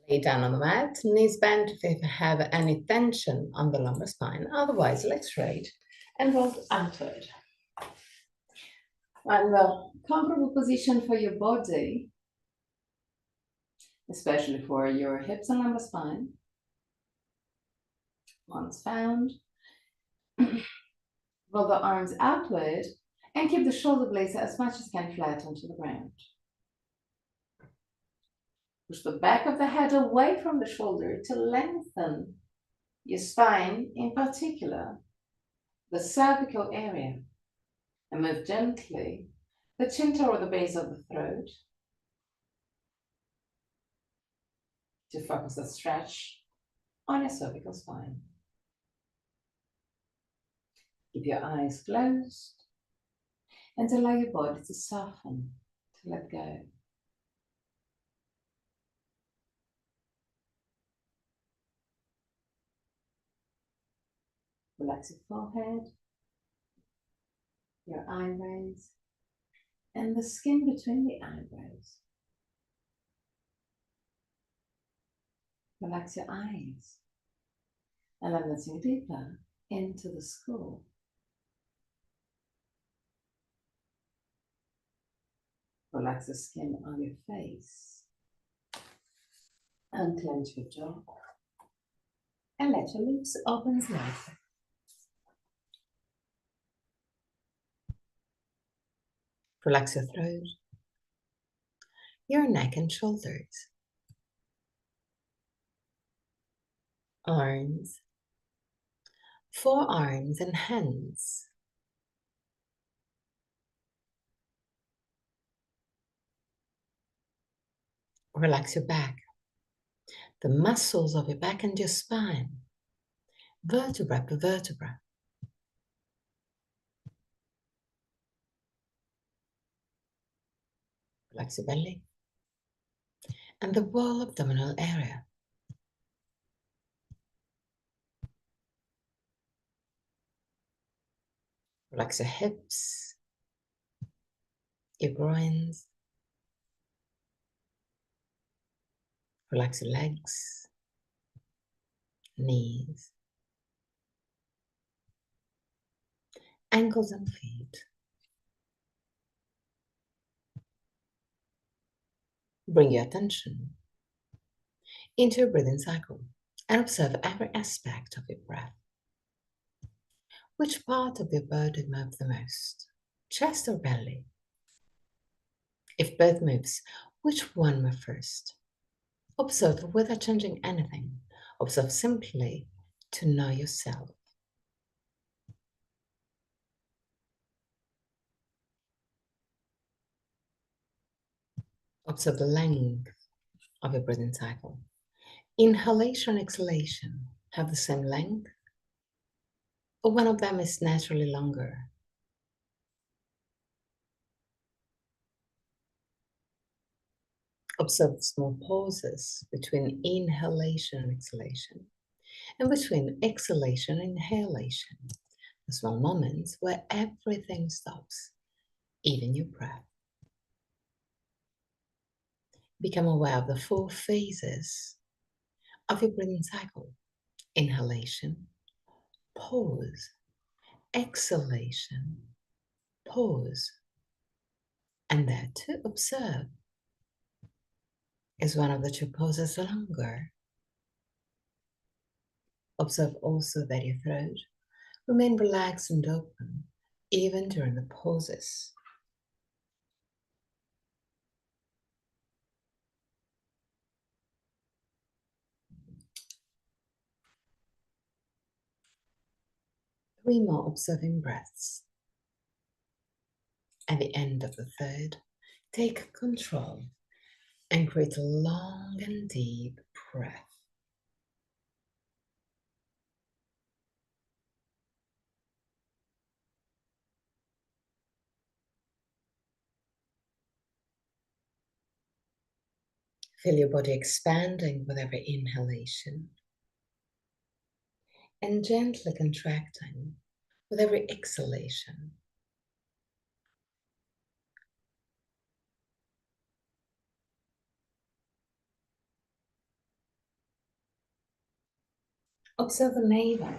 Lay down on the mat, knees bent if you have any tension on the lumbar spine, otherwise legs straight and rolled outward. And a comfortable position for your body, especially for your hips and lumbar spine. Once found, roll the arms outward and keep the shoulder blades as much as you can flat onto the ground. Push the back of the head away from the shoulder to lengthen your spine, in particular, the cervical area. And move gently the chin toward the base of the throat to focus the stretch on your cervical spine. Keep your eyes closed and allow your body to soften, to let go. Relax your forehead, your eyebrows, and the skin between the eyebrows. Relax your eyes, and then letting deeper into the skull. Relax the skin on your face. Unclench your jaw. And let your lips open slightly. Relax your throat, your neck and shoulders, arms, forearms and hands. Relax your back, the muscles of your back and your spine, vertebra per vertebra. Relax your belly and the wall abdominal area. Relax your hips, your groins. Relax your legs, knees, ankles and feet. Bring your attention into your breathing cycle and observe every aspect of your breath. Which part of your body moves the most? Chest or belly? If both moves, which one moves first? Observe without changing anything. Observe simply to know yourself. Observe the length of your breathing cycle. Inhalation, exhalation have the same length, or one of them is naturally longer? Observe small pauses between inhalation and exhalation, and between exhalation and inhalation, the small moments where everything stops, even your breath. Become aware of the 4 phases of your breathing cycle: inhalation, pause, exhalation, pause, and there to observe. Is one of the 2 pauses longer? Observe also that your throat remain relaxed and open, even during the pauses. Three more observing breaths. At the end of the third, take control and create a long and deep breath. Feel your body expanding with every inhalation and gently contracting with every exhalation. Observe the navel,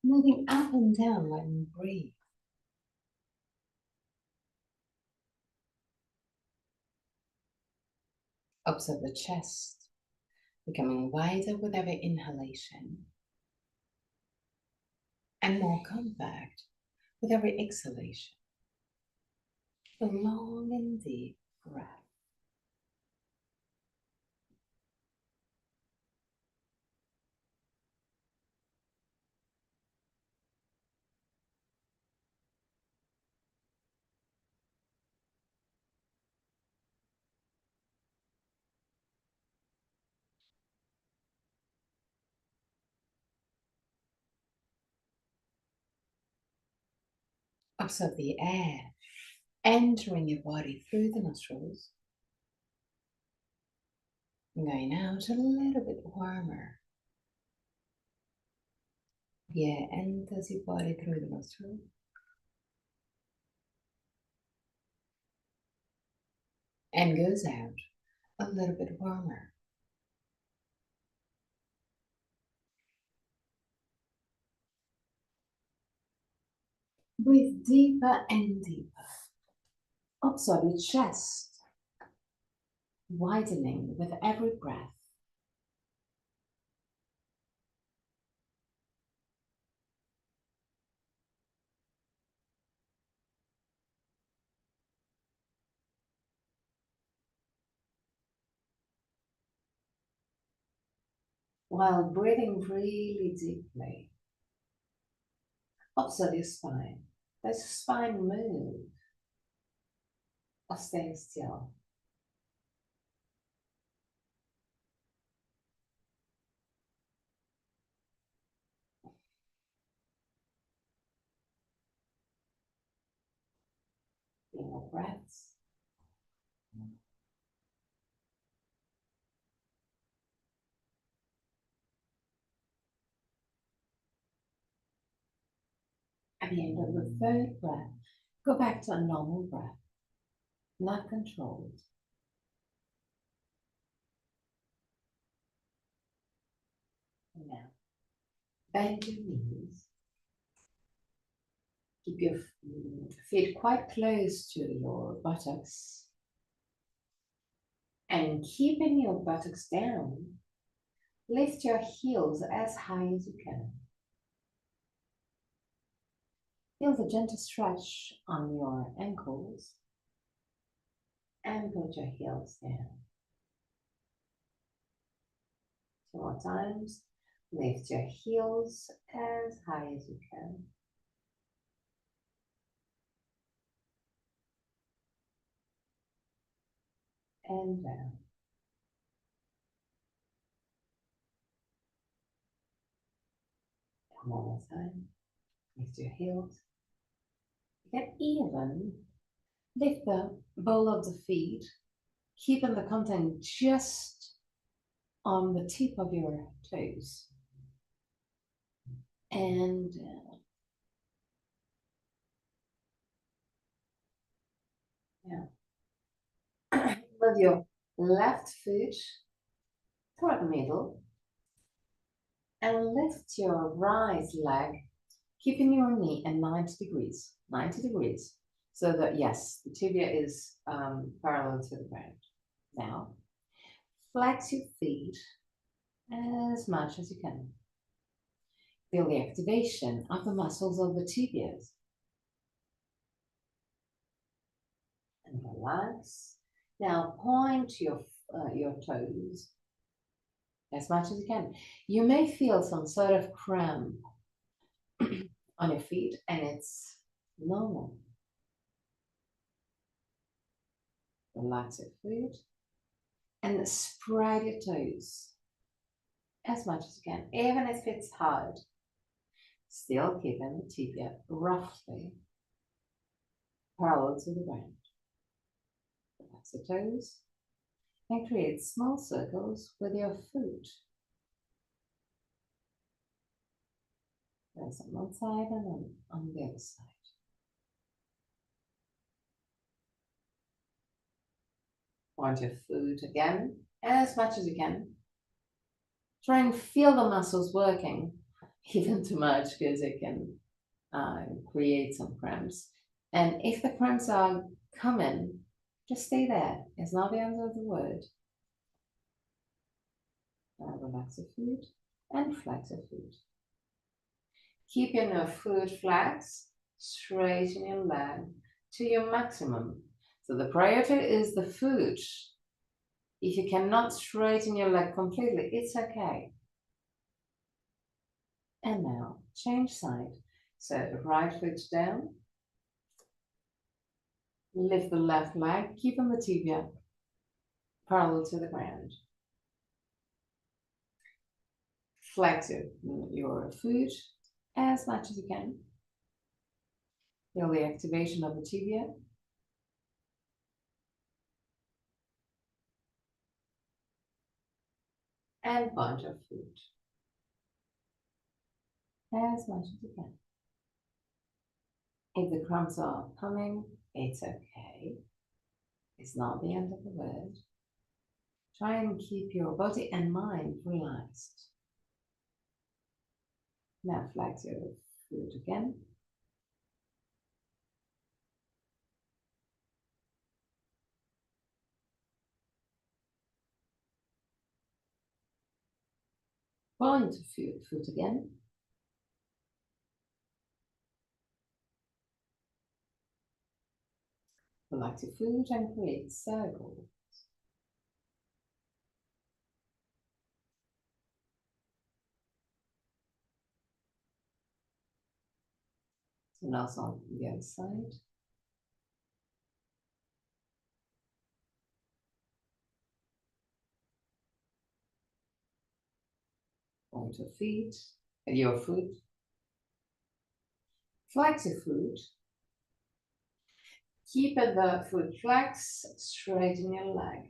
moving up and down when you breathe. Observe the chest, becoming wider with every inhalation and more compact with every exhalation. A long and deep breath. Observe the air entering your body through the nostrils, going out a little bit warmer. The air enters your body through the nostrils and goes out a little bit warmer. Breathe deeper and deeper. Observe your chest widening with every breath. While breathing really deeply, observe your spine. Does your spine move or stay still? Feel your breaths. At the end of the third breath, go back to a normal breath, not controlled. Now, bend your knees. Keep your feet quite close to your buttocks. And keeping your buttocks down, lift your heels as high as you can. Feel the gentle stretch on your ankles and put your heels down. 2 more times. Lift your heels as high as you can. And down. One more time. Lift your heels. Get even. Lift the ball of the feet, keeping the content just on the tip of your toes. And with your left foot toward the middle and lift your right leg, keeping your knee at 90 degrees. 90 degrees. So that, yes, the tibia is parallel to the ground. Now, flex your feet as much as you can. Feel the activation of the muscles of the tibias. And relax. Now point your toes as much as you can. You may feel some sort of cramp on your feet, and it's normal. Relax your feet and spread your toes as much as you can, even if it's hard. Still keeping the tibia roughly parallel to the ground. Relax the toes and create small circles with your foot. Press on one side and then on the other side. Point your foot again as much as you can. Try and feel the muscles working, even too much, because it can create some cramps. And if the cramps are coming, just stay there. It's not the end of the world. Relaxer foot and flexor foot. Keep your foot flat, straighten your leg to your maximum. So the priority is the foot. If you cannot straighten your leg completely, it's okay. And now change side. So right foot down, lift the left leg, keeping the tibia parallel to the ground. Flex your foot as much as you can. Feel the activation of the tibia. And point your foot as much as you can. If the cramps are coming, it's okay. It's not the end of the world. Try and keep your body and mind relaxed. Now flex your foot again. Point your foot again. Relax your foot and create circles. So now it's on the other side. Point your foot. Flex your foot. Keep the foot flex, straighten your leg.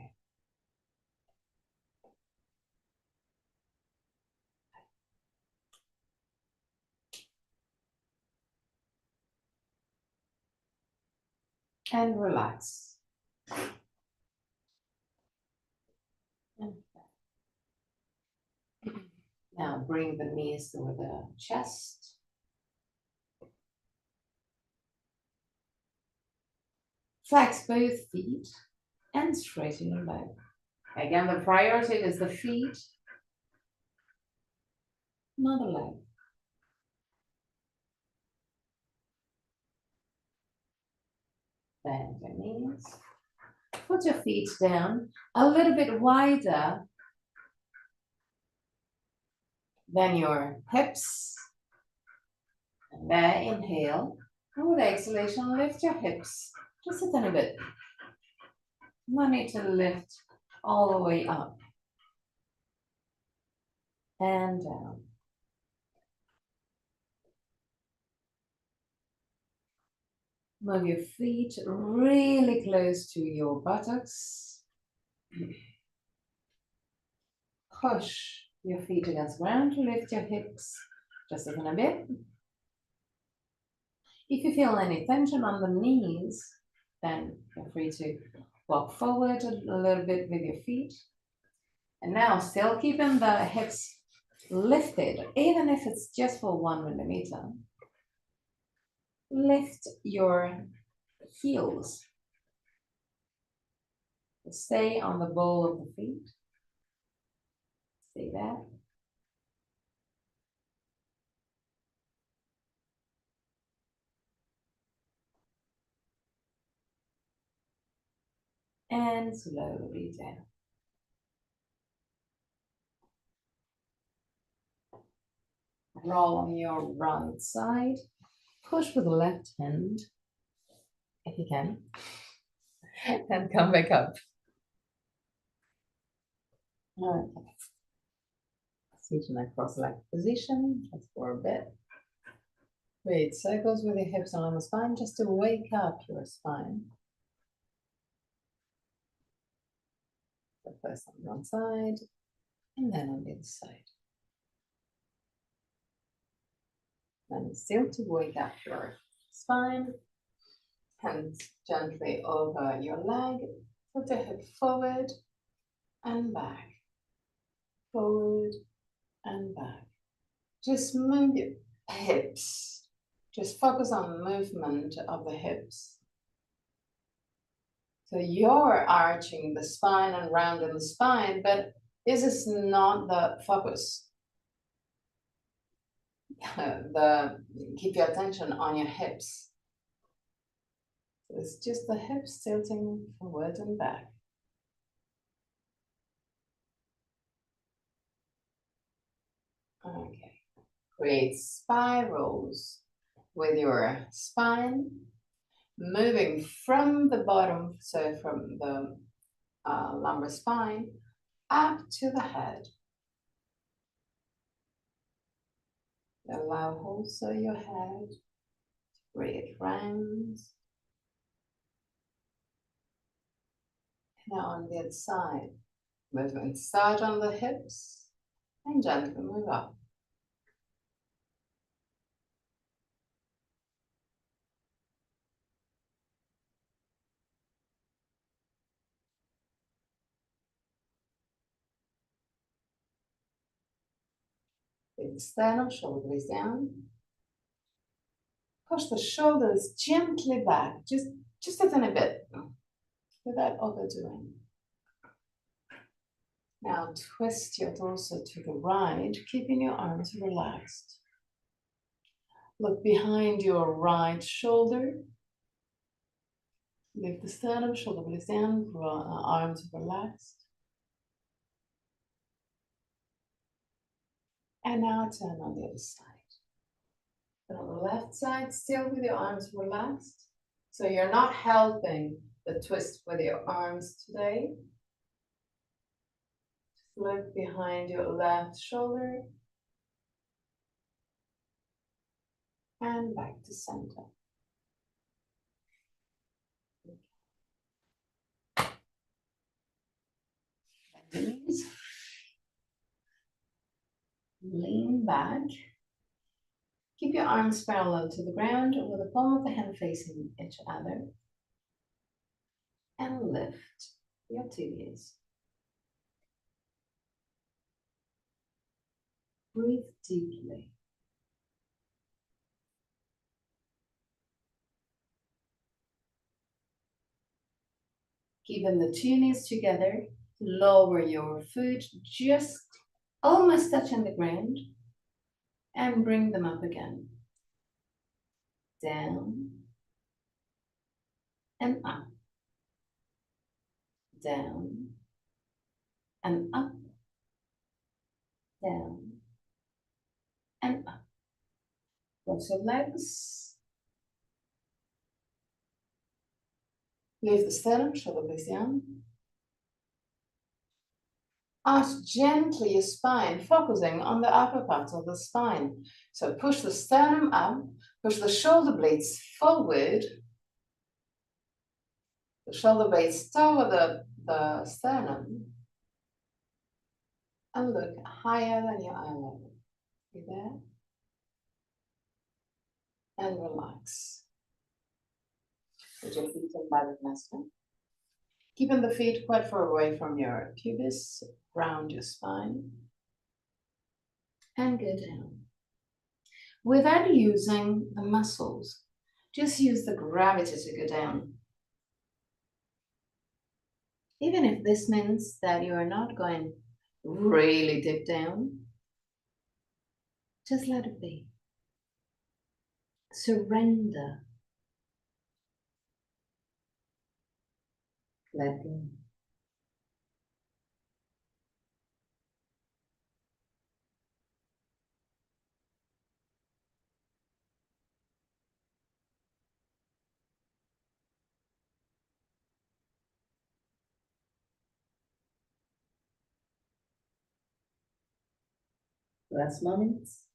And relax. Now bring the knees to the chest. Flex both feet and straighten your leg. Again, the priority is the feet, not the leg. Bend the knees. Put your feet down a little bit wider than your hips. And there, inhale. And with exhalation, lift your hips just a tiny bit. No need to lift all the way up and down. Move your feet really close to your buttocks. Push your feet against the ground, lift your hips just a little bit. If you feel any tension on the knees, then feel free to walk forward a little bit with your feet. And now, still keeping the hips lifted, even if it's just for 1 millimeter. Lift your heels. Stay on the ball of the feet. Stay there. And slowly down. Roll on your right side. Push with the left hand, if you can. And come back up. Okay. Sit in a cross-legged position, just for a bit. Create circles with your hips along the spine, just to wake up your spine. So first on one side, and then on the other side. And still to wake up your spine. Hands gently over your leg. Put the hip forward and back. Forward and back. Just move your hips. Just focus on movement of the hips. So you're arching the spine and rounding the spine, but this is not the focus. Keep your attention on your hips. So it's just the hips tilting forward and back. Okay. Create spirals with your spine, moving from the bottom, so from the lumbar spine, up to the head. Allow also your head to create rounds. Now on the other side, movement start on the hips and gently move up. External shoulder blades down. Push the shoulders gently back, just a tiny bit, without overdoing. Now twist your torso to the right, keeping your arms relaxed. Look behind your right shoulder. Lift the sternum, shoulder blades down, arms relaxed. And now turn on the other side. And on the left side, still with your arms relaxed. So you're not helping the twist with your arms today. Just look behind your left shoulder. And back to center. Knees. Lean back. Keep your arms parallel to the ground with the palm of the hand facing each other. And lift your tibias. Breathe deeply. Keeping the two knees together, lower your foot just almost touching the ground and bring them up again. Down and up. Down and up. Down and up. Cross your legs. Lift the sternum, shoulder blades down. Arch gently your spine, focusing on the upper part of the spine. So push the sternum up, push the shoulder blades forward. The shoulder blades toward the sternum. And look higher than your eye level. You there? And relax. Put your feet in Baddha. Keeping the feet quite far away from your pubis, round your spine. And go down. Without using the muscles, just use the gravity to go down. Even if this means that you are not going really deep down, just let it be. Surrender. Let go. Last moments.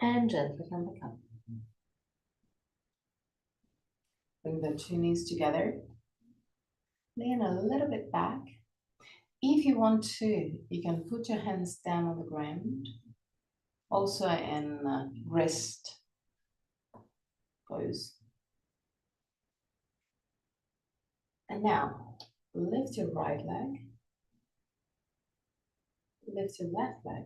And gently come back up. Bring the two knees together. Lean a little bit back. If you want to, you can put your hands down on the ground, also in rest pose. And now, lift your right leg, lift your left leg,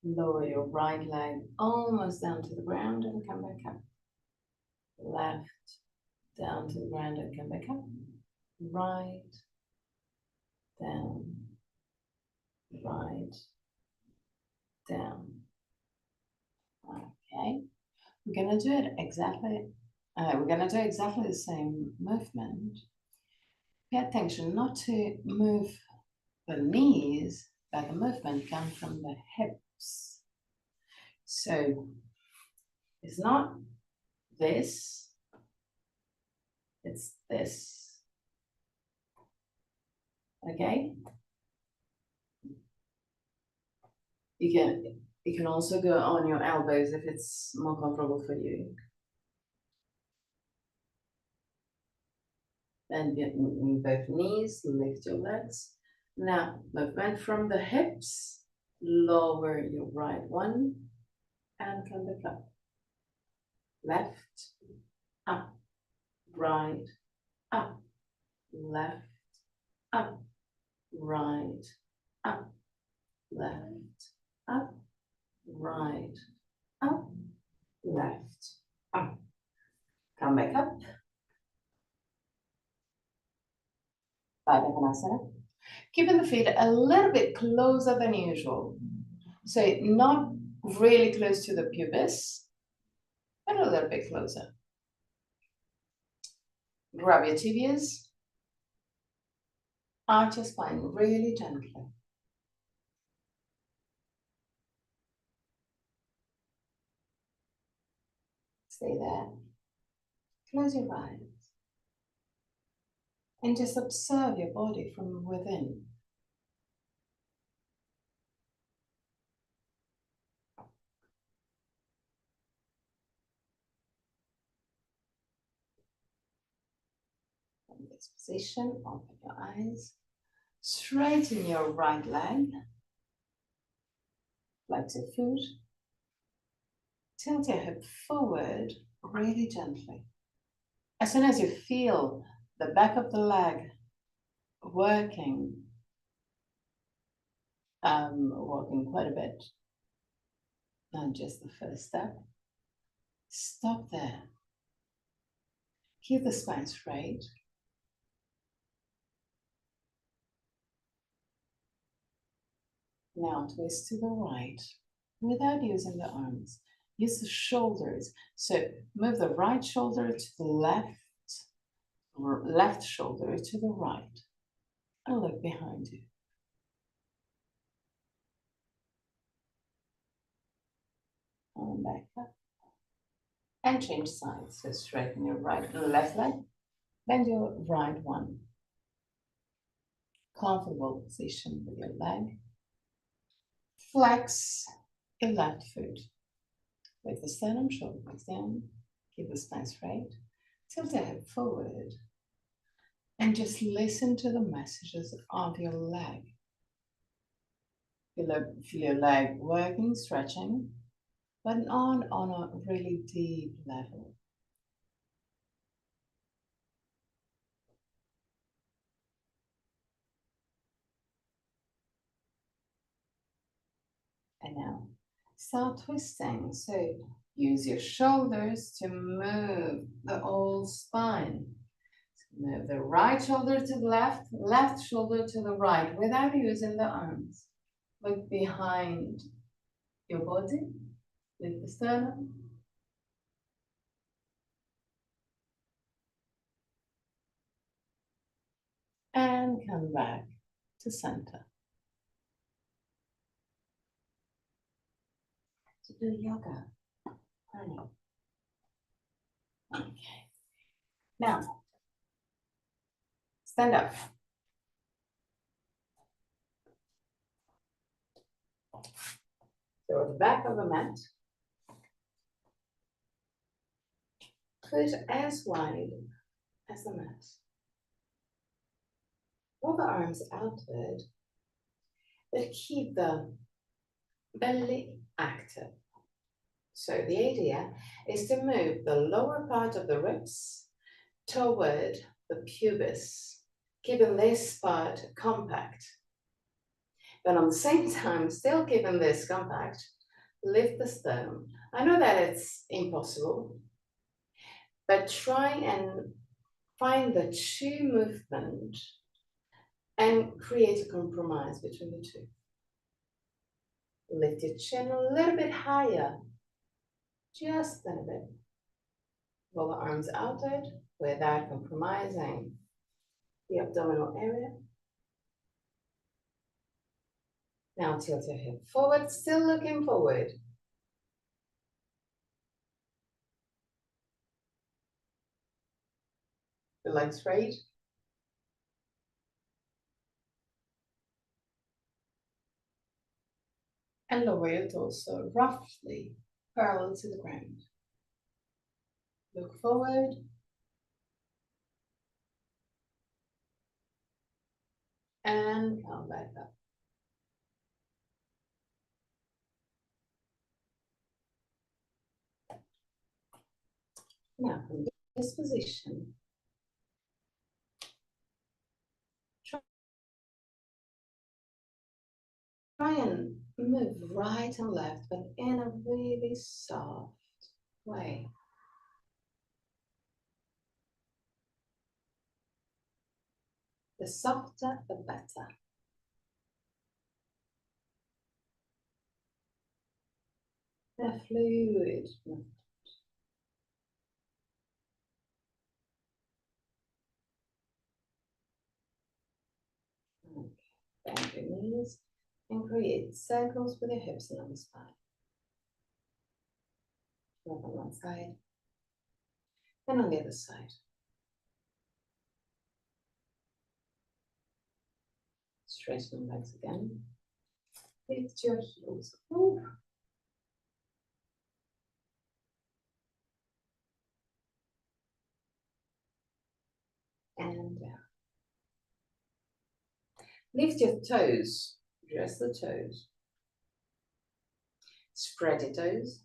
lower your right leg almost down to the ground and come back up. Left, down to the ground and come back up. Right, down, right, down. Okay, we're gonna do it exactly. We're gonna do exactly the same movement. Pay attention not to move the knees, but the movement comes from the hips. So it's not this, it's this. Okay? You can also go on your elbows if it's more comfortable for you. Then in both knees, lift your legs. Now, movement from the hips, lower your right one and come back up. Left, up, right, up, left, up, right, up, left, up, right, up, left, up. Come back up. Padavasana. Keeping the feet a little bit closer than usual. So not really close to the pubis, but a little bit closer. Grab your tibias. Arch your spine really gently. Stay there. Close your eyes. And just observe your body from within. From this position, open your eyes. Straighten your right leg. Flex your foot. Tilt your hip forward really gently. As soon as you feel the back of the leg working quite a bit, not just the first step, stop there. Keep the spine straight. Now twist to the right without using the arms. Use the shoulders. So move the right shoulder to the left, left shoulder to the right. And look behind you. And back up. And change sides. So straighten your right and left leg. Bend your right one. Comfortable position with your leg. Flex your left foot. With the sternum, shoulders down. Keep the spine straight. Tilt the hip forward. And just listen to the messages of your leg. Feel your leg working, stretching, but not on a really deep level. And now start twisting. So use your shoulders to move the whole spine. So move the right shoulder to the left, left shoulder to the right without using the arms. Look behind your body, lift the sternum. And come back to center. To do yoga. Honey. Okay. Now, stand up. So at the back of the mat, foot as wide as the mat. Roll the arms outward, but keep the belly active. So the idea is to move the lower part of the ribs toward the pubis, keeping this part compact. But on the same time, still keeping this compact, lift the sternum. I know that it's impossible, but try and find the two movement and create a compromise between the two. Lift your chin a little bit higher, just a little bit. Roll the arms outward without compromising the abdominal area. Now tilt your hip forward, still looking forward. The legs straight. And lower your torso roughly parallel to the ground. Look forward. And come back up. Now from this position, try and move right and left, but in a really soft way. The softer, the better. A fluid movement. Okay. Bend your knees and create circles with your hips and on the spine. Work on one side and on the other side. Straighten your legs again. Lift your heels. Ooh. And down. Lift your toes. Just the toes. Spread your toes.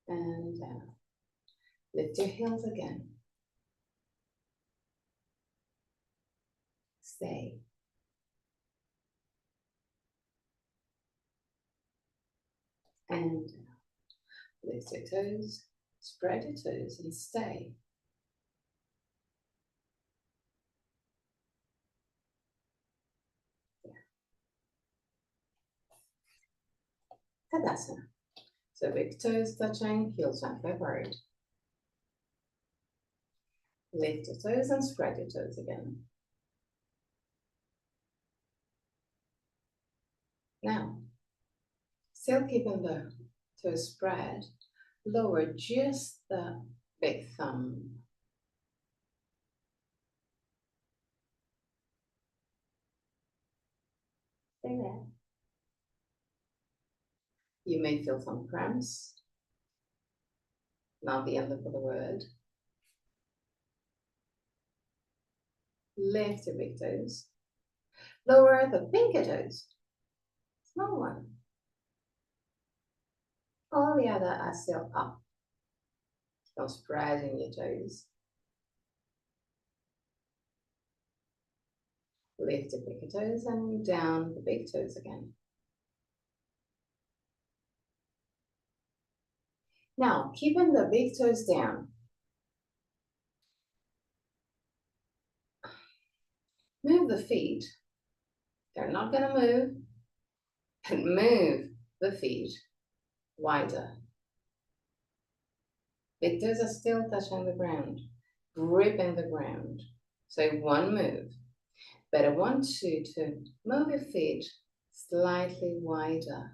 And down. Lift your heels again. Stay. And down. Lift your toes. Spread your toes and stay. Tadasana. So big toes touching, heels gently forward. Lift your toes and spread your toes again. Now, still keeping the toes spread, lower just the big thumb. Stay there. You may feel some cramps. Not the end of the word. Lift your big toes. Lower the pinky toes. Small one. All the other are still up. Still spreading your toes. Lift your pinky toes and down the big toes again. Now, keeping the big toes down. Move the feet. They're not going to move, but move the feet wider. Big toes are still touching the ground, gripping the ground. So one move. But I want you to move your feet slightly wider.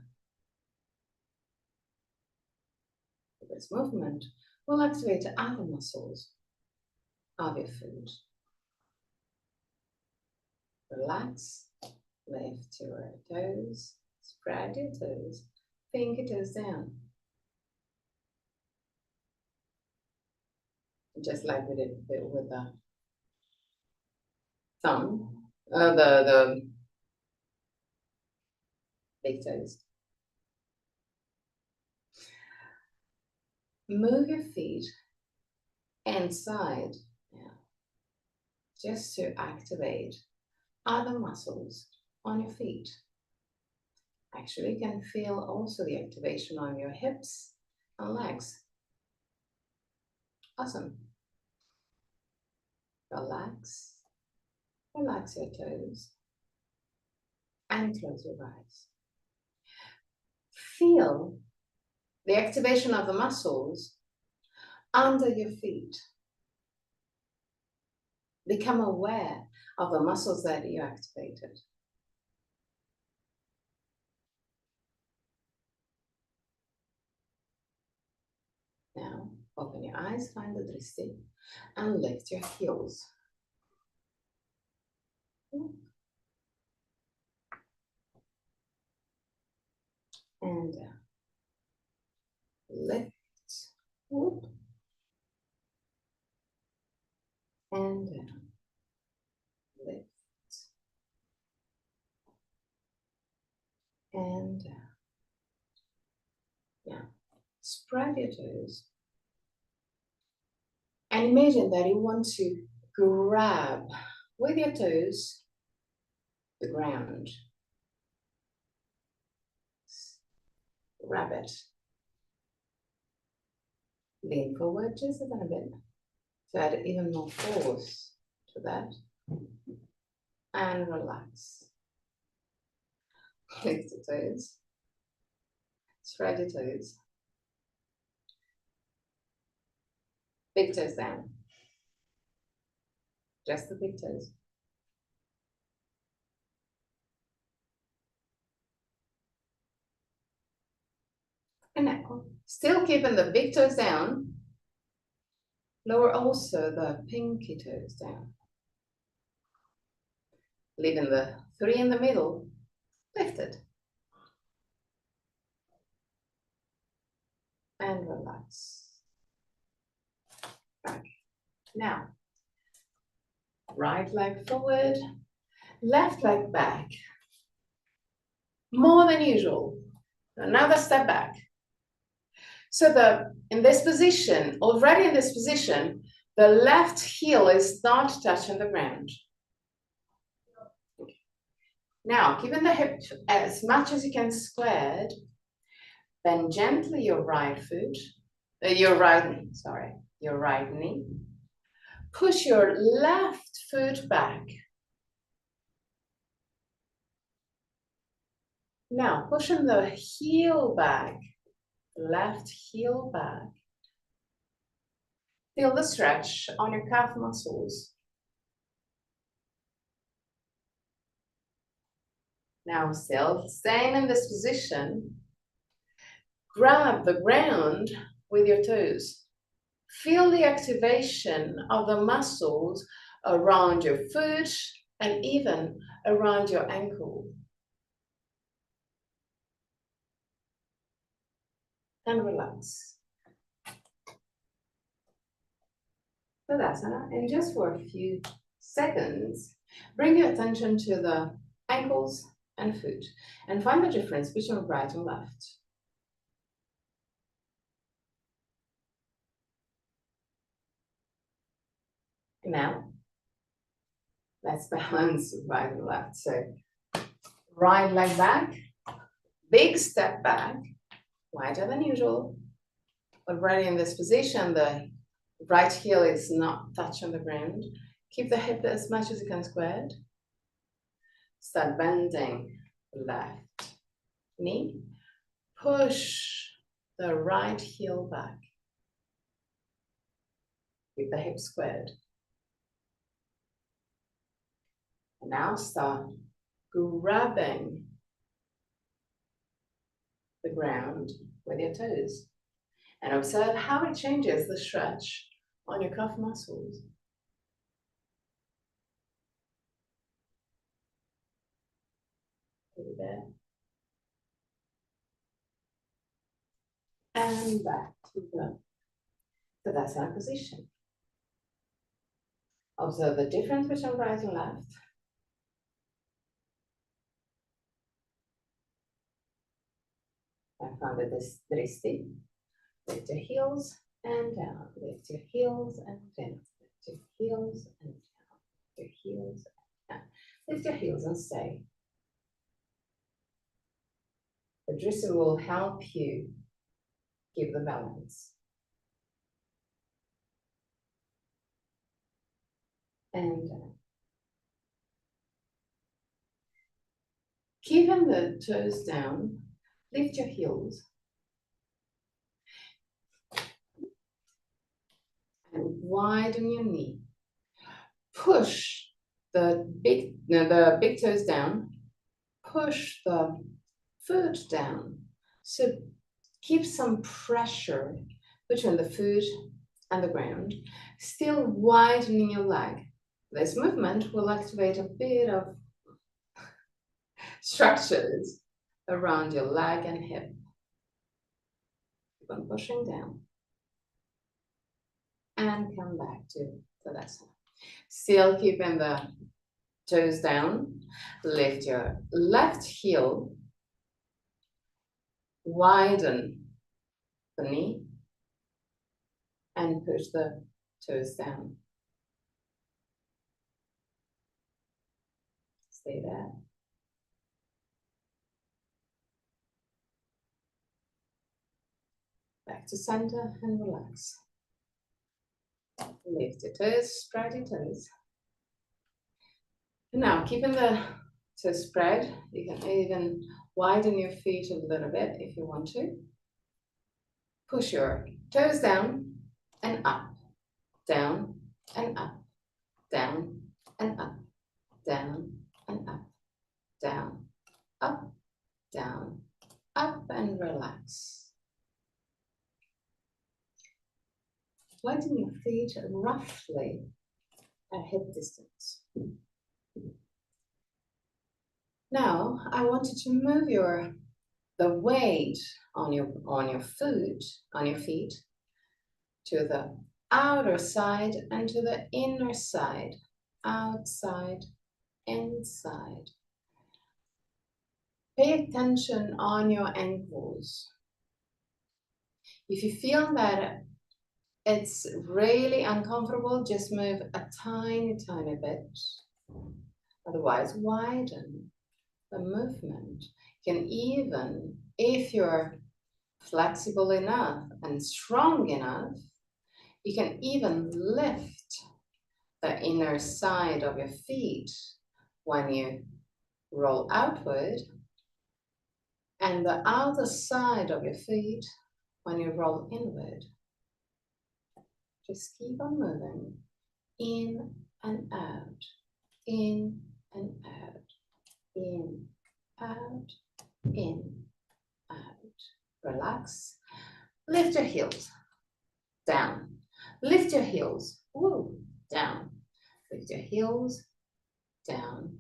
This movement will activate other muscles of your foot. Relax, lift your toes, spread your toes, pinky toes down. just like we did with the thumb, the big toes. Move your feet inside, yeah, just to activate other muscles on your feet. Actually, you can feel also the activation on your hips and legs. Awesome. Relax. Relax your toes and close your eyes. Feel the activation of the muscles under your feet. Become aware of the muscles that you activated. Now, open your eyes, find the drishti, and lift your heels. And lift, whoop, and down, lift, and down. Now, spread your toes, and imagine that you want to grab with your toes the ground. Grab it. Lean forward just a little bit to add even more force to that. And relax. Lift the toes. Spread your toes. Big toes down. Just the big toes. And now, still keeping the big toes down, lower also the pinky toes down. Leaving the 3 in the middle lifted. And relax. Back. Now, right leg forward, left leg back. More than usual. Another step back. So in this position, already in this position, the left heel is not touching the ground. Now, keeping the hip as much as you can squared, bend gently your right foot, your right knee. Push your left foot back. Now, pushing the heel back, left heel back. Feel the stretch on your calf muscles. Now, still staying in this position, grab the ground with your toes. Feel the activation of the muscles around your foot and even around your ankle. And relax. Tadasana, and just for a few seconds, bring your attention to the ankles and foot and find the difference between right and left. Now, let's balance right and left. So, right leg back, big step back, wider than usual. Already in this position, the right heel is not touching the ground. Keep the hip as much as you can squared. Start bending left knee. Push the right heel back. Keep the hip squared. And now start grabbing the ground with your toes. And observe how it changes the stretch on your calf muscles. There. And back to the Tadasana position. Observe the difference between right and left. I found it is twisty. Lift your heels and down. Lift your heels and down. Lift your heels and down. Lift your heels and down. Lift your heels and stay. The drizzle will help you keep the balance. And keeping the toes down, lift your heels and widen your knee. Push the big toes down. Push the foot down. So keep some pressure between the foot and the ground, still widening your leg. This movement will activate a bit of structures around your leg and hip. Keep on pushing down. And come back to that side. Still keeping the toes down. Lift your left heel. Widen the knee. And push the toes down. Stay there. Back to center and relax. Lift your toes, spread your toes. Now, keeping the toes spread, you can even widen your feet a little bit if you want to. Push your toes down and up, down and up, down and up, down and up, down, up, down, up, and relax. Widen your feet roughly at hip distance. Now, I want you to move the weight on your feet to the outer side and to the inner side, outside, inside. Pay attention on your ankles. If you feel that it's really uncomfortable, just move a tiny, tiny bit. Otherwise, widen the movement. You can even, if you're flexible enough and strong enough, you can even lift the inner side of your feet when you roll outward, and the outer side of your feet when you roll inward. Just keep on moving in and out, in and out, in, out, in, out. Relax. Lift your heels, down. Lift your heels, woo, down. Lift your heels, down.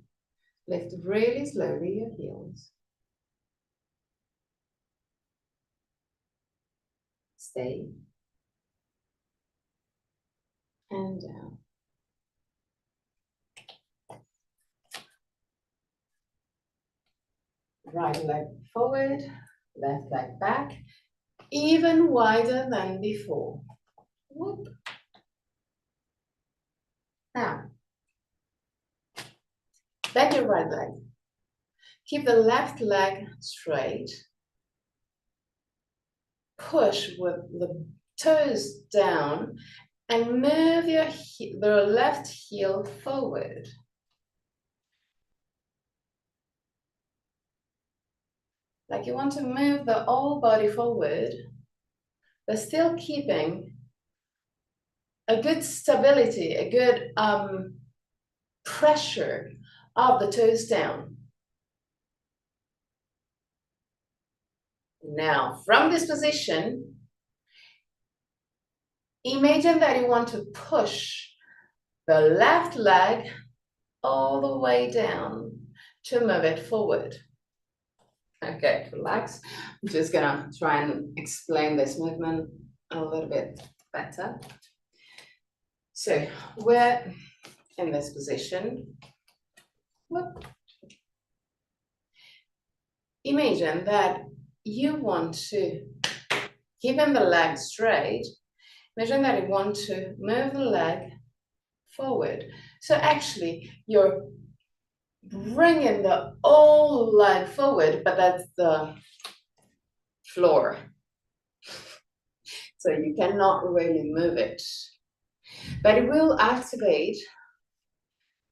Lift really slowly your heels. Stay. And down. Right leg forward, left leg back, even wider than before. Whoop. Now, bend your right leg. Keep the left leg straight. Push with the toes down and move the left heel forward. Like you want to move the whole body forward, but still keeping a good stability, a good pressure of the toes down. Now, from this position, imagine that you want to push the left leg all the way down to move it forward. Okay, relax. I'm just gonna try and explain this movement a little bit better. So we're in this position. Whoop. Imagine that you want to keep the leg straight. Imagine that you want to move the leg forward. So actually, you're bringing the whole leg forward, but that's the floor. So you cannot really move it. But it will activate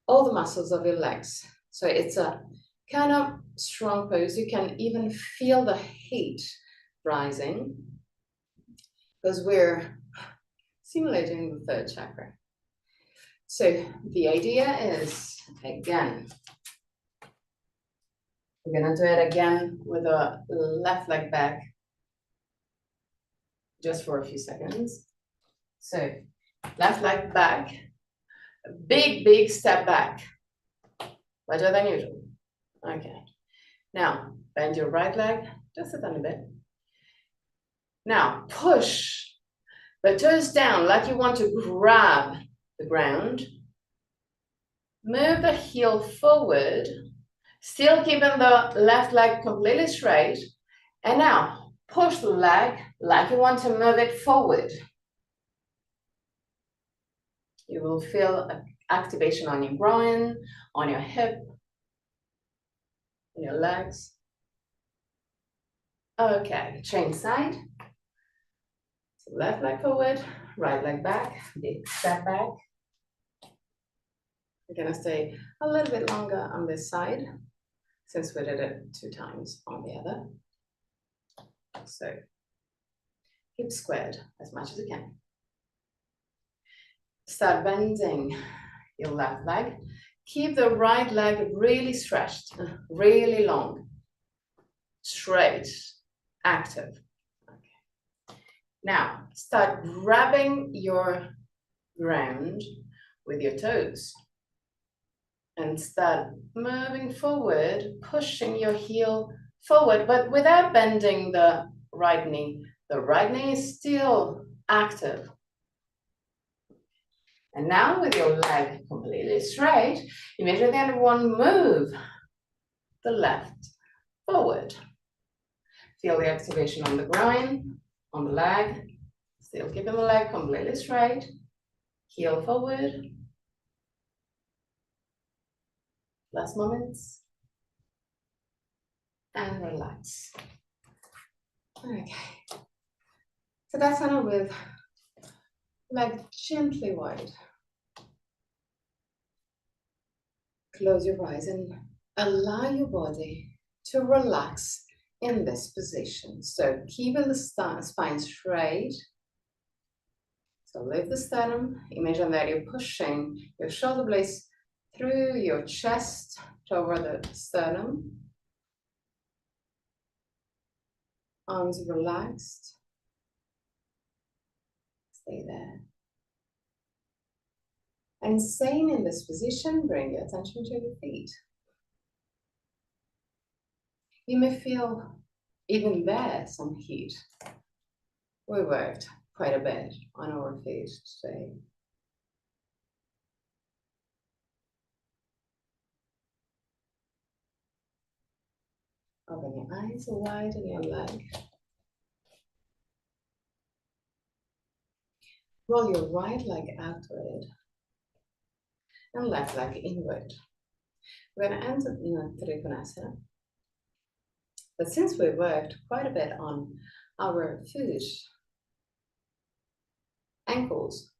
all the muscles of your legs. So it's a kind of strong pose. You can even feel the heat rising because we're simulating the third chakra. So the idea is, again, we're gonna do it again with the left leg back just for a few seconds. So left leg back, big step back, larger than usual. Okay. Now, bend your right leg just a tiny bit. Now, push the toes down like you want to grab the ground. Move the heel forward, still keeping the left leg completely straight. And now, push the leg like you want to move it forward. You will feel activation on your groin, on your hip, on your legs. Okay, change side. So left leg forward, right leg back, big step back. We're gonna stay a little bit longer on this side since we did it 2 times on the other. So keep squared as much as you can. Start bending your left leg. Keep the right leg really stretched, really long, straight, active. Okay. Now, start grabbing your ground with your toes and start moving forward, pushing your heel forward, but without bending the right knee. The right knee is still active. And now with your leg completely straight, immediately on one move, the left forward. Feel the activation on the groin, on the leg, still keeping the leg completely straight, heel forward. Last moments. And relax. Okay. So that's Tadasana with leg gently wide. Close your eyes and allow your body to relax in this position. So keeping the spine straight. So lift the sternum. Imagine that you're pushing your shoulder blades through your chest toward the sternum. Arms relaxed. Stay there. And staying in this position, bring your attention to your feet. You may feel even there some heat. We worked quite a bit on our feet today. Open your eyes wide and your leg. Roll your right leg outward and left leg inward. We're going to enter in a Trikonasana. But since we worked quite a bit on our foot, ankles,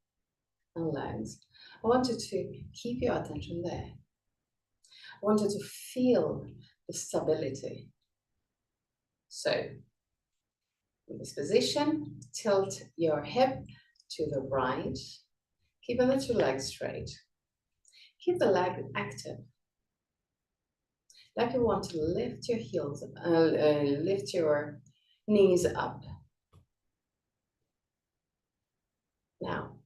and legs, I want you to keep your attention there. I want you to feel the stability. So, in this position, tilt your hip to the right, keeping the 2 legs straight. Keep the leg active. Like you want to lift your heels, lift your knees up. Now,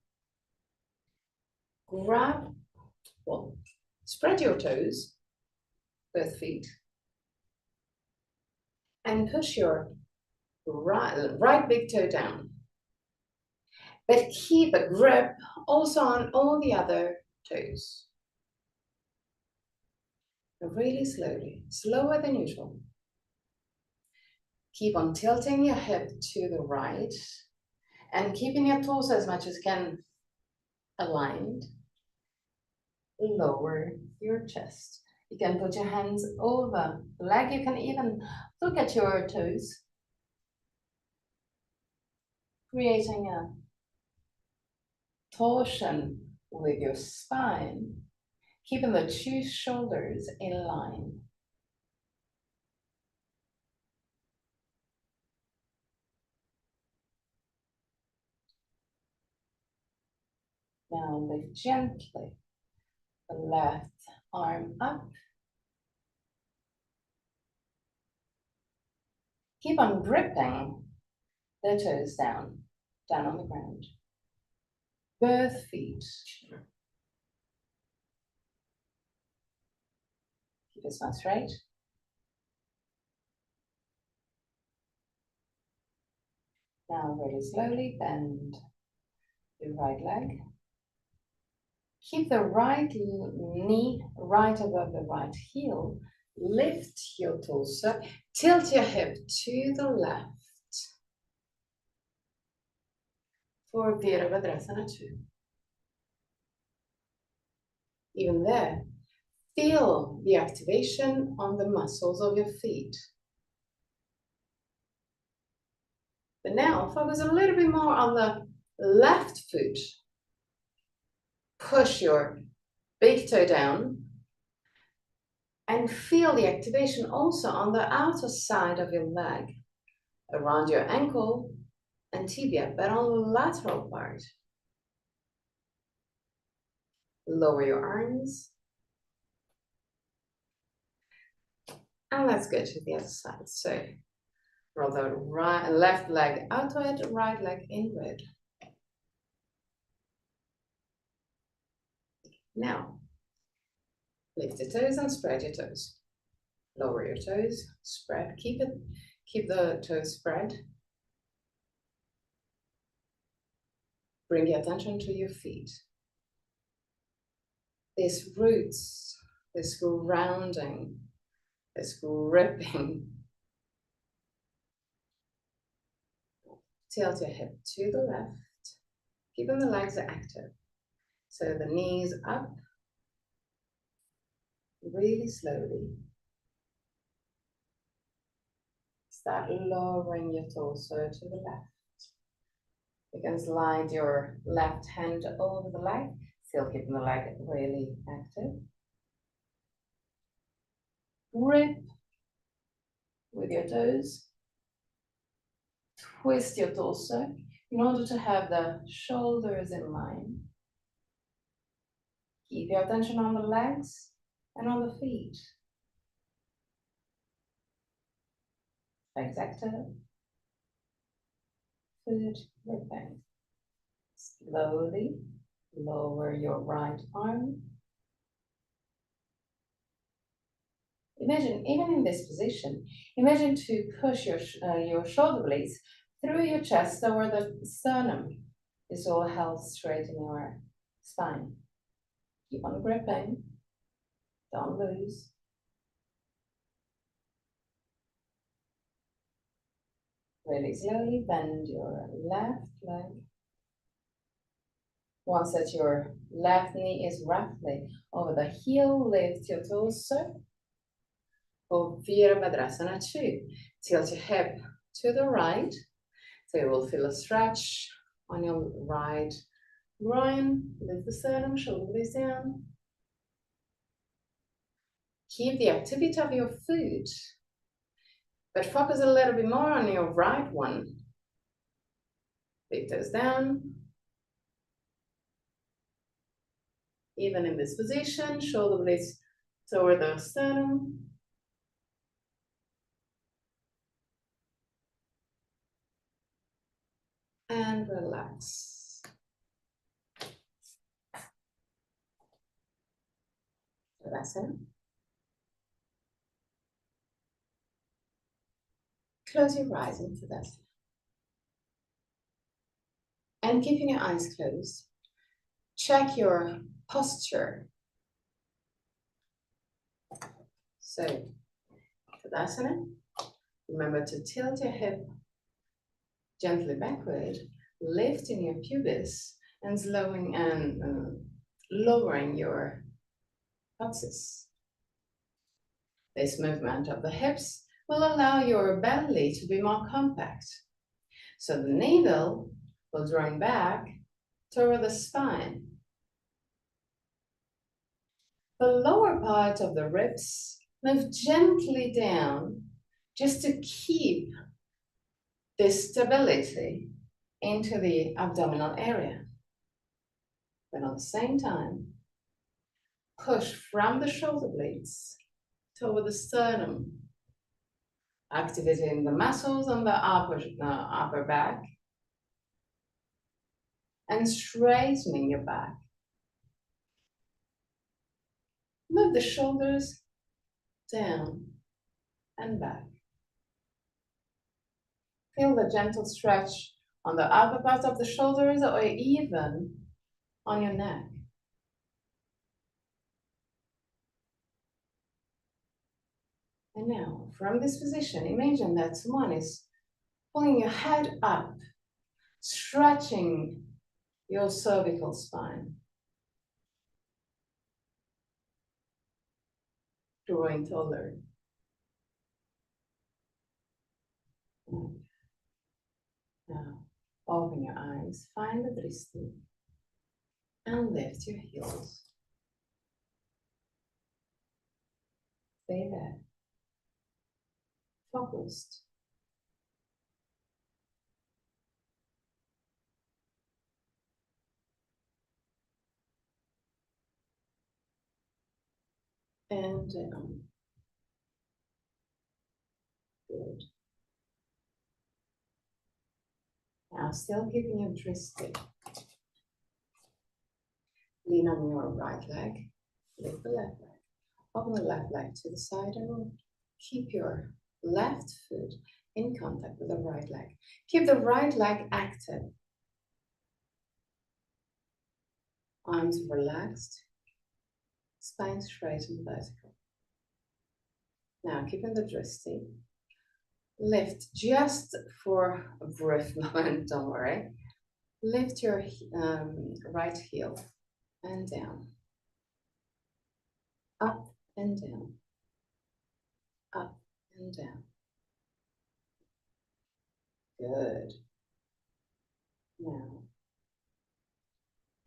spread your toes, both feet, and push your right big toe down. But keep a grip also on all the other toes. Really slowly, slower than usual. Keep on tilting your hip to the right and keeping your torso as much as you can aligned. Lower your chest. You can put your hands over the leg. You can even look at your toes, creating a torsion with your spine, keeping the two shoulders in line. Now lift gently the left arm up. Keep on gripping the toes down on the ground. Both feet. Keep your spine straight. Now really slowly bend your right leg. Keep the right knee right above the right heel. Lift your torso. Tilt your hip to the left. For Virabhadrasana 2. Even there, feel the activation on the muscles of your feet. But now focus a little bit more on the left foot. Push your big toe down and feel the activation also on the outer side of your leg, around your ankle and tibia, but on the lateral part. Lower your arms. And let's go to the other side. So roll the left leg outward, right leg inward. Now, lift the toes and spread your toes. Lower your toes, spread, keep the toes spread. Bring your attention to your feet. This roots, this grounding, this gripping. Tilt your hip to the left, keeping the legs active. So the knees up, really slowly. Start lowering your torso to the left. You can slide your left hand over the leg, still keeping the leg really active. Grip with your toes. Twist your torso in order to have the shoulders in line. Keep your attention on the legs and on the feet. Legs active. Foot gripping. Slowly lower your right arm. Imagine, even in this position, imagine to push your shoulder blades through your chest over the sternum. This will help straighten your spine. Keep on gripping. Don't lose. Really slowly bend your left leg. Once that your left knee is roughly over the heel, lift your torso. For Virabhadrasana 2. Tilt your hip to the right. So you will feel a stretch on your right groin. Lift the sternum, shoulder blades down. Keep the activity of your foot, but focus a little bit more on your right one. Big toes down. Even in this position, shoulder blades toward the sternum. And relax. Tadasana. Close your eyes into that. And keeping your eyes closed, check your posture. So, Tadasana, remember to tilt your hip gently backward, lifting your pubis and slowing and lowering your coccyx. This movement of the hips will allow your belly to be more compact. So the navel will draw back toward the spine. The lower part of the ribs move gently down just to keep this stability into the abdominal area. But at the same time, push from the shoulder blades toward the sternum, activating the muscles on the upper back and straightening your back. Move the shoulders down and back. Feel the gentle stretch on the upper part of the shoulders or even on your neck. And now, from this position, imagine that someone is pulling your head up, stretching your cervical spine, drawing taller. Now, open your eyes, find the drishti, and lift your heels. Stay there, focused. And down. Good. Now, still keeping your drishti. Lean on your right leg, lift the left leg. Open the left leg to the side and keep your left foot in contact with the right leg. Keep the right leg active. Arms relaxed, spine straight and vertical. Now, keeping the drishti, lift just for a brief moment, don't worry. Lift your right heel and down, up and down, up and down. Good. Now,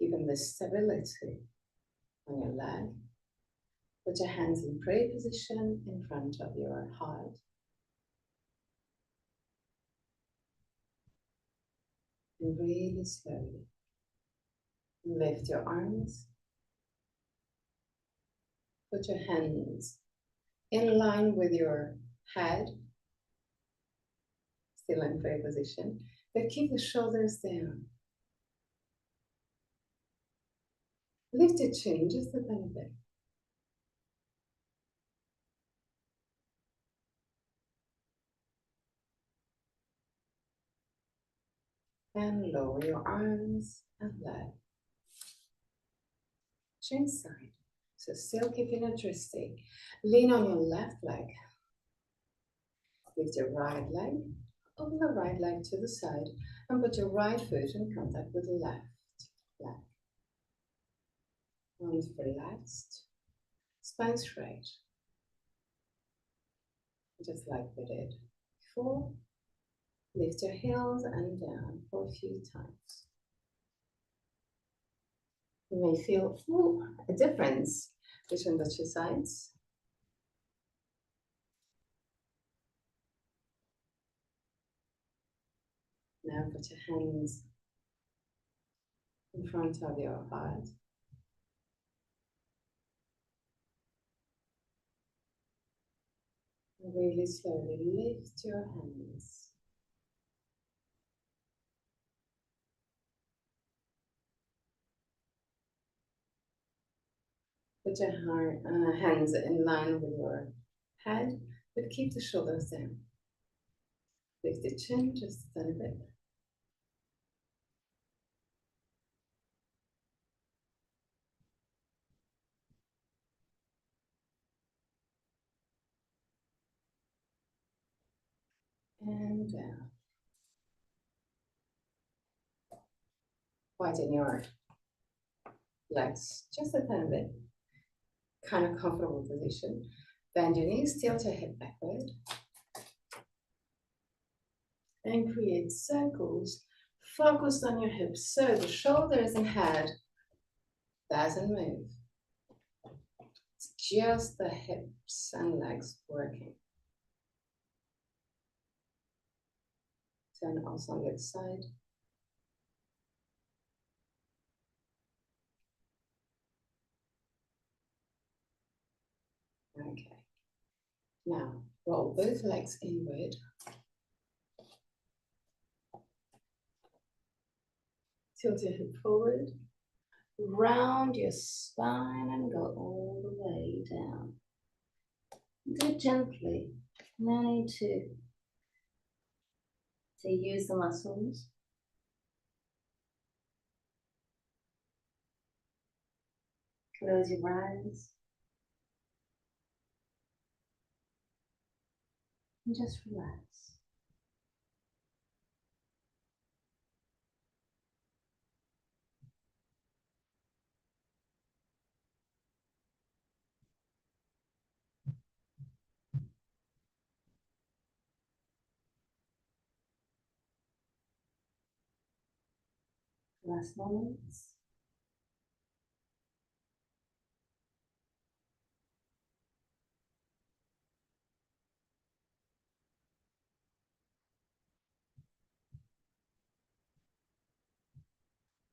given the stability on your leg, put your hands in prayer position in front of your heart. And really slowly lift your arms. Put your hands in line with your head, still in prayer position, but keep the shoulders down. Lift your chin just a little bit. And lower your arms and leg. Chin side. So still keeping a drishti. Lean on your left leg. Lift your right leg. Open the right leg to the side and put your right foot in contact with the left leg. Arms relaxed. Spine straight. Just like we did before. Lift your heels and down for a few times. You may feel a difference between the two sides. Now put your hands in front of your heart. And really slowly lift your hands. Put your hands in line with your head, but keep the shoulders down. Lift the chin just a little bit. and down. Widen your legs just a tiny bit. Kind of comfortable position. Bend your knees, tilt your head backward. And create circles focused on your hips. So the shoulders and head doesn't move. It's just the hips and legs working. Turn also on the other side. Okay. Now, roll both legs inward. Tilt your hip forward. Round your spine and go all the way down. Do it gently. No need to use the muscles. Close your eyes. And just relax. Last moments.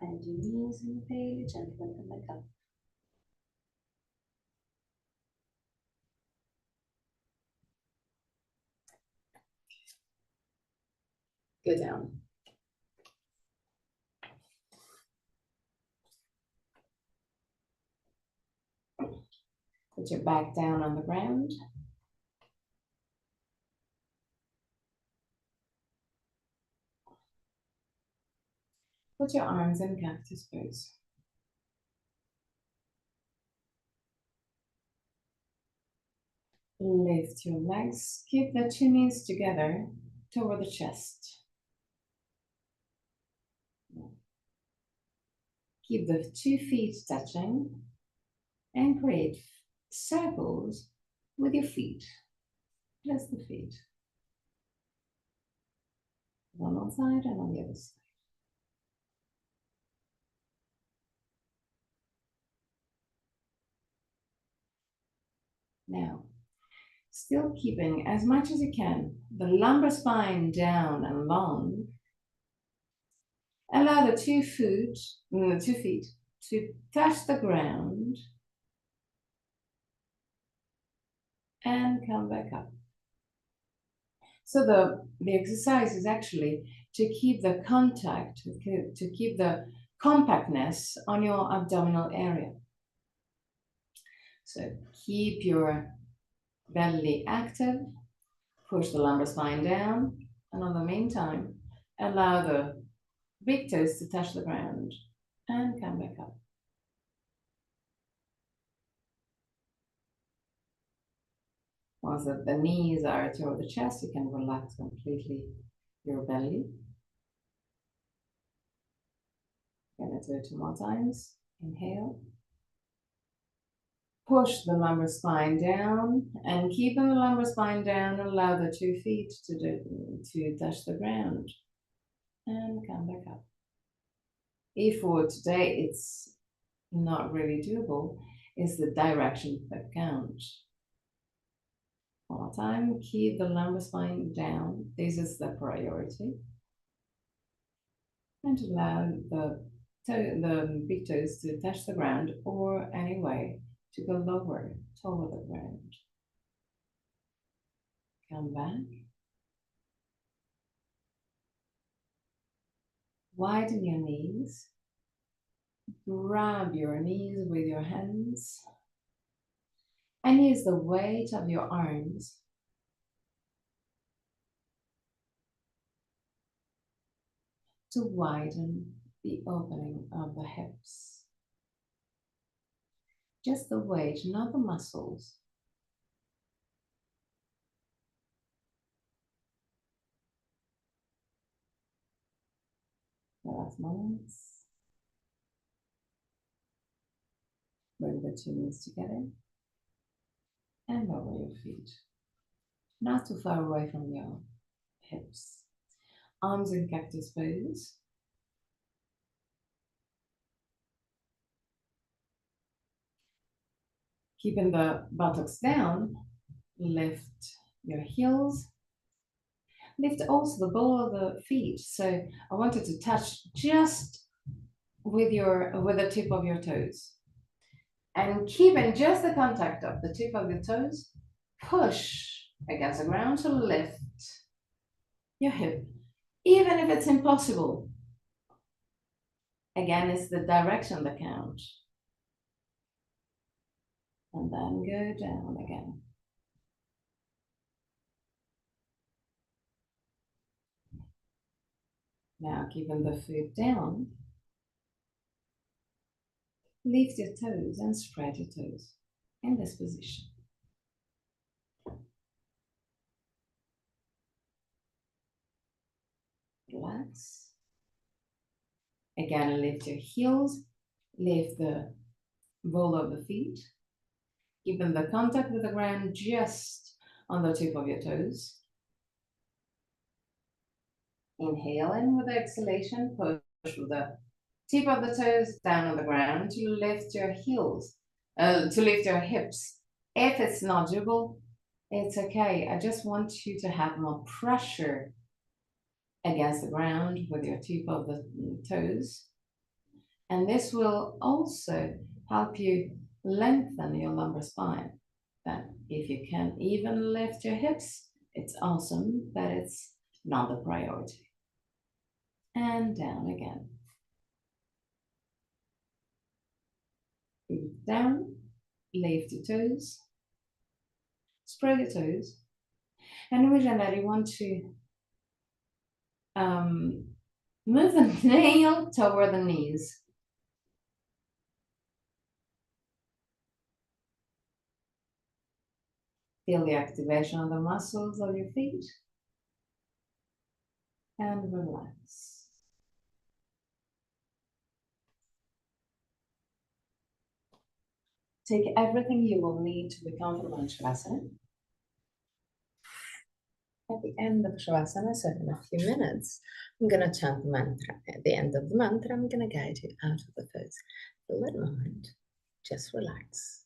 And your knees and very gently come back up. Go down. Put your back down on the ground. Put your arms in cactus pose. Lift your legs. Keep the two knees together toward the chest. Keep the 2 feet touching and create circles with your feet. Just the feet. On one side and on the other side. Now, still keeping as much as you can the lumbar spine down and long. Allow the 2 feet to touch the ground and come back up. So the exercise is actually to keep the contact, to keep the compactness on your abdominal area. So keep your belly active, push the lumbar spine down, and in the meantime, allow the big toes to touch the ground and come back up. Once the knees are toward the chest, you can relax completely your belly. Gonna do it 2 more times. Inhale. Push the lumbar spine down and keeping the lumbar spine down, allow the 2 feet to touch the ground and come back up. If for today it's not really doable, is the direction that counts. One more time, keep the lumbar spine down. This is the priority. And allow the big toes to touch the ground or anyway to go lower toward the ground. Come back. Widen your knees. Grab your knees with your hands. And use the weight of your arms to widen the opening of the hips. Just the weight, not the muscles. last moments. Bring the two knees together and lower your feet. Not too far away from your hips. Arms in cactus pose. Keeping the buttocks down, lift your heels. Lift also the ball of the feet. So I want it to touch just with the tip of your toes. And keeping just the contact of the tip of your toes, push against the ground to lift your hip, even if it's impossible. Again, it's the direction that counts. And then go down again. Now, keeping the foot down, lift your toes and spread your toes in this position. Relax. Again, lift your heels, lift the ball of the feet, keeping the contact with the ground just on the tip of your toes. Inhale in with the exhalation, push with the tip of the toes down on the ground to lift your heels, to lift your hips. If it's not doable, it's okay. I just want you to have more pressure against the ground with your tip of the toes. And this will also help you lengthen your lumbar spine. Then if you can even lift your hips, it's awesome, but it's not the priority. And down again. Breathe down, lift your toes, spread your toes, and imagine that you want to move the nail toward the knees. Feel the activation of the muscles of your feet and relax. Take everything you will need to become comfortable in Shavasana. At the end of Shavasana, so in a few minutes, I'm going to chant the mantra. At the end of the mantra, I'm going to guide you out of the pose. For that moment, just relax.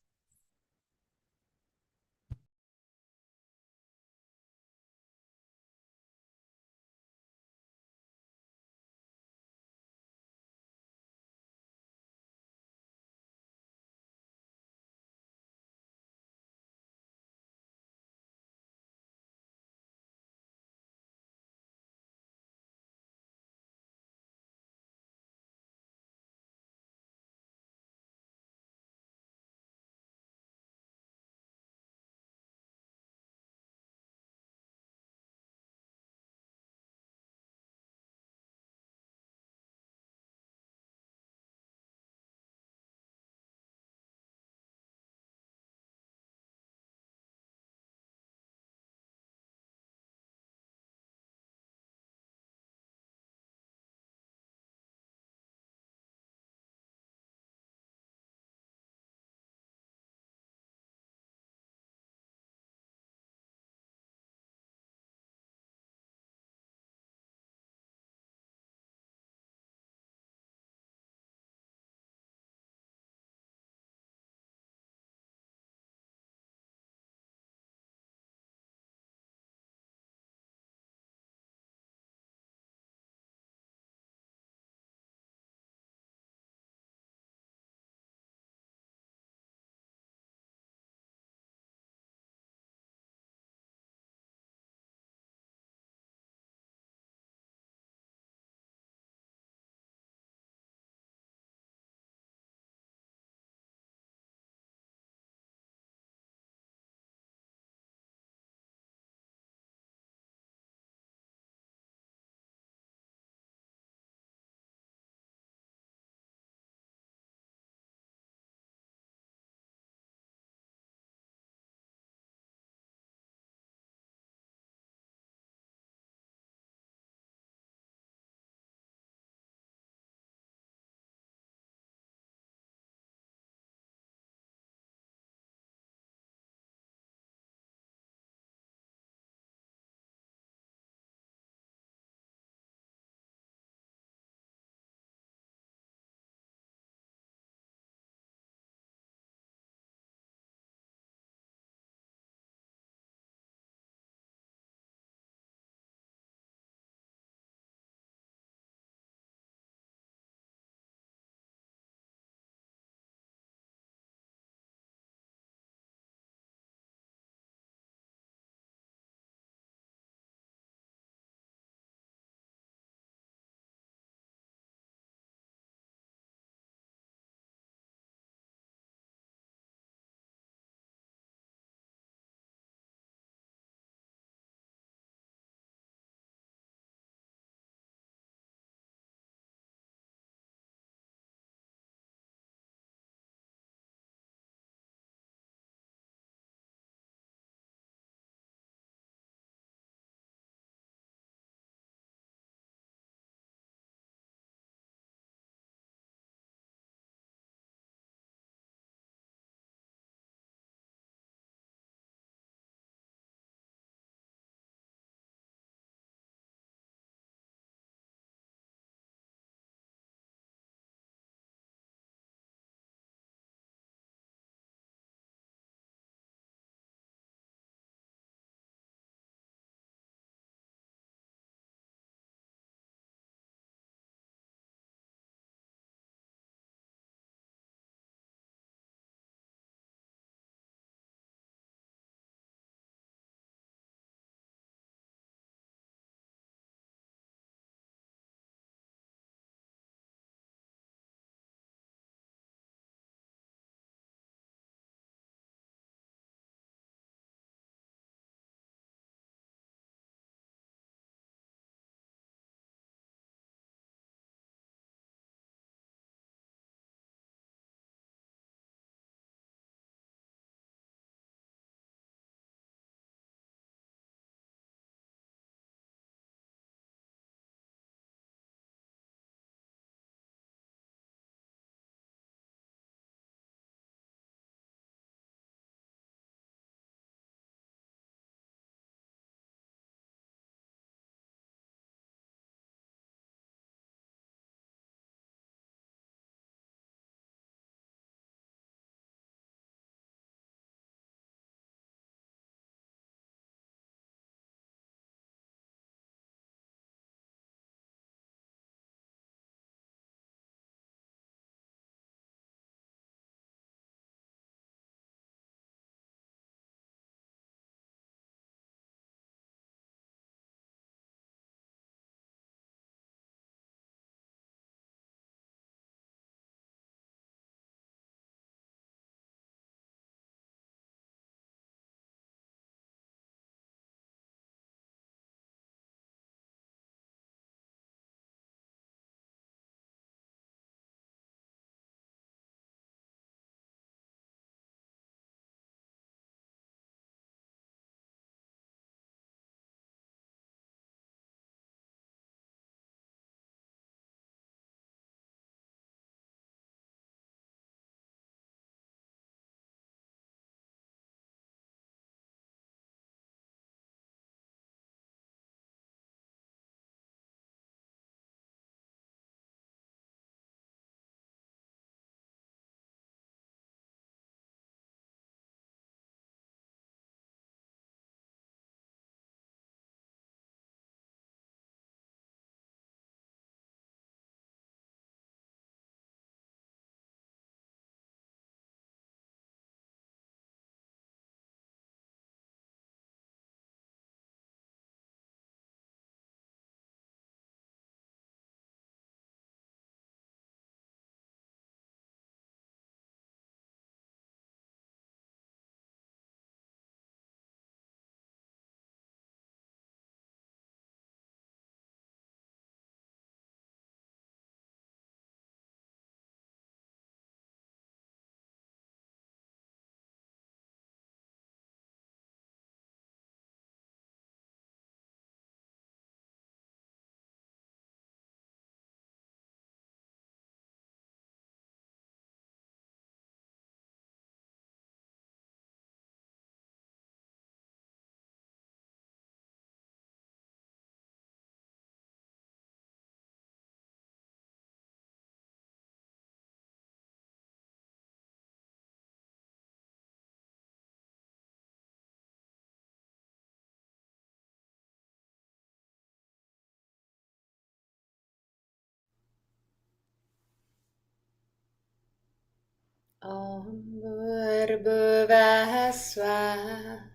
Om Bhurбhuvah Swaha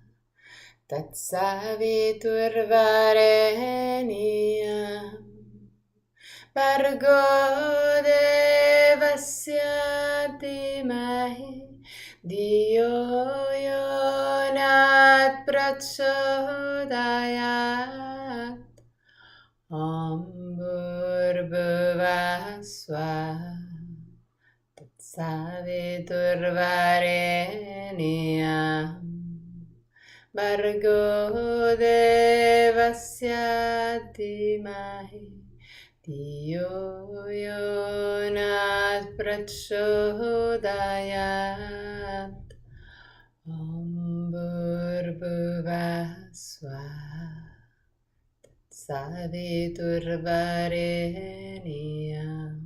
Tatsaviturvarenyam Bhargo Devasya Dhimahi Dhiyo Yonat Prachodayat Om Bhurбhuvah Swaha Saviturvarenyam Bhargo Devasya Dhimahi Dhiyo Yonat Prachodayat Om Bhurбhuvah Swaha Saviturvarenyam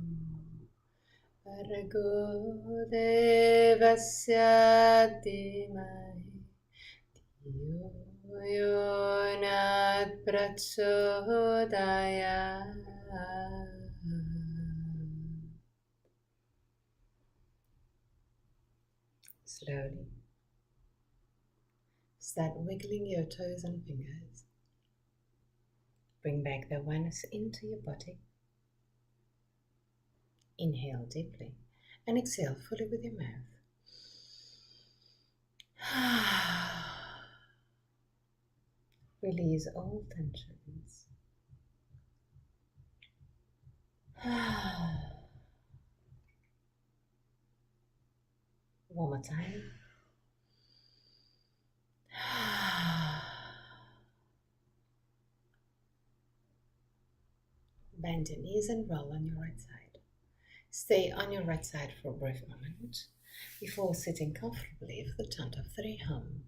Bhargo Devasya Dhimahi Dhiyo Yonat Prachodayat. Slowly start wiggling your toes and fingers. Bring back the awareness into your body. Inhale deeply and exhale fully with your mouth. Release all tensions. One more time. Bend your knees and roll on your right side. Stay on your right side for a brief moment before sitting comfortably for the count of 3 hum.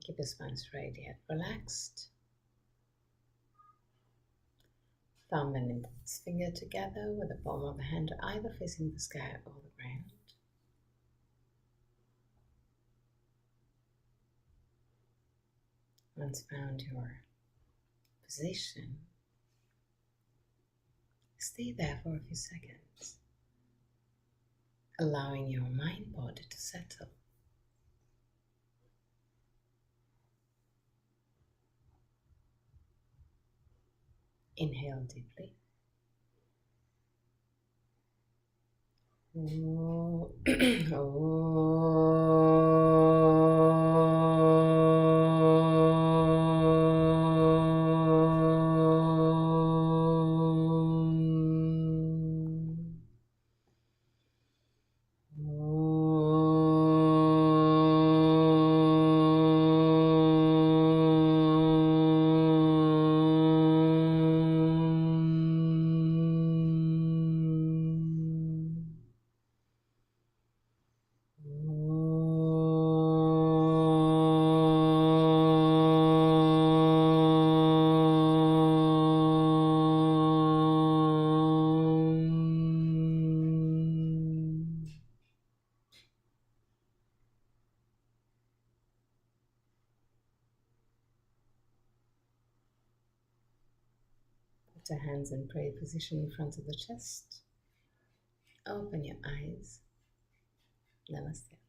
Keep your spine straight yet relaxed. Thumb and index finger together with the palm of the hand either facing the sky or the ground. Once found your position, stay there for a few seconds, allowing your mind body to settle. Inhale deeply. Put your hands in prayer position in front of the chest. Open your eyes. Namaste.